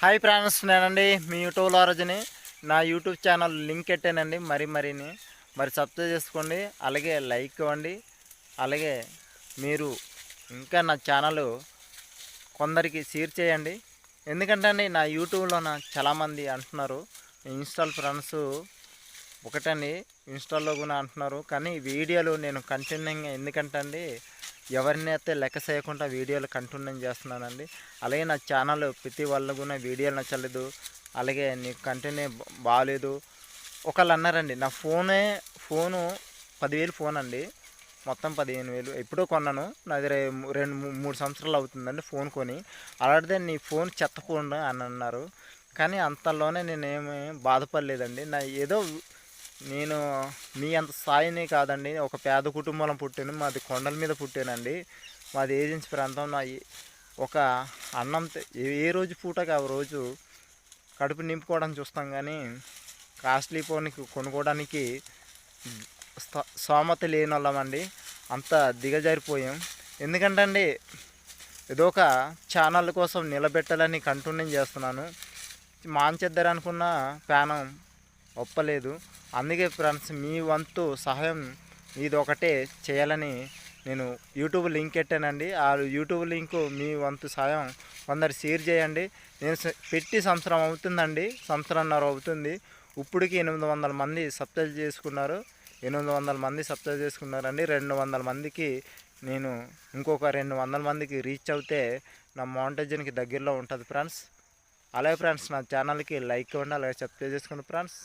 Hi friends, నేనండి మీ YouTube లారజని. నా YouTube channel link పెట్టానండి. మరి సబ్స్క్రైబ్ చేసుకోండి, అలాగే లైక్ ఇవ్వండి. అలాగే మీరు ఇంకా నా ఛానల్ కొందరికి షేర్ చేయండి. ఎందుకంటే అండి నా యూట్యూబ్లోన చాలామంది అంటున్నారు ఇన్స్టాల్ ఫ్రెండ్స్ ఒకటండి, ఇన్స్టాల్లో కూడా అంటున్నారు. కానీ వీడియోలు నేను కంటిన్యూగా ఎందుకంటే అండి ఎవరిని అయితే లెక్క చేయకుండా వీడియోలు కంటిన్యూ చేస్తున్నానండి. అలాగే నా ఛానల్ ప్రతి వాళ్ళు కూడా వీడియోలు నచ్చలేదు, అలాగే నీకు కంటిన్యూ బాగాలేదు ఒకళ్ళు అన్నారండి. నా ఫోను 10,000 ఫోన్ అండి, మొత్తం 15,000 ఎప్పుడో కొన్నాను. నాది 2-3 సంవత్సరాలు అవుతుందండి ఫోన్ కొని. అలాంటిదే నీ ఫోన్ చెత్త ఫోన్ అని అన్నారు. కానీ అంతలోనే నేనేమి బాధపడలేదండి. నేను మీ అంత స్థాయిని కాదండి, ఒక పేద కుటుంబంలో పుట్టాను. మాది కొండల మీద పుట్టానండి. మాది ఏజెన్సీ ప్రాంతం. ఒక అన్నం ఏ రోజు పూటకి ఆ రోజు కడుపు నింపుకోవడానికి చూస్తాం, కానీ కాస్ట్లీ ఫోన్ కొనుక్కోవడానికి స్తోమత లేని వాళ్ళమండి. అంత దిగజారిపోయాం. ఎందుకంటే అండి ఏదో ఒక ఛానల్ కోసం నిలబెట్టాలని కంటిన్యూ చేస్తున్నాను. మాంచేద్దరనుకున్న ప్యానం ఒప్పలేదు. అందుకే ఫ్రెండ్స్, మీ వంతు సహాయం ఇది ఒకటే చేయాలని నేను యూట్యూబ్ లింక్ పెట్టానండి. ఆ యూట్యూబ్ లింకు మీ వంతు సహాయం కొందరు షేర్ చేయండి. నేను పెట్టి సంవత్సరం అవుతుందండి, సంవత్సరంన్నర అవుతుంది. ఇప్పటికి 800 మంది సబ్స్క్రైబ్ చేసుకున్నారు. 800 మంది సబ్స్క్రైబ్ చేసుకున్నారండి. 200 మందికి నేను ఇంకొక 200 మందికి రీచ్ అవుతే నా మానిటైజేషన్కి దగ్గరలో ఉంటుంది ఫ్రెండ్స్. అలాగే ఫ్రెండ్స్, నా ఛానల్కి లైక్ ఇవ్వండి, అలాగే సబ్స్క్రైబ్ చేసుకోండి ఫ్రెండ్స్.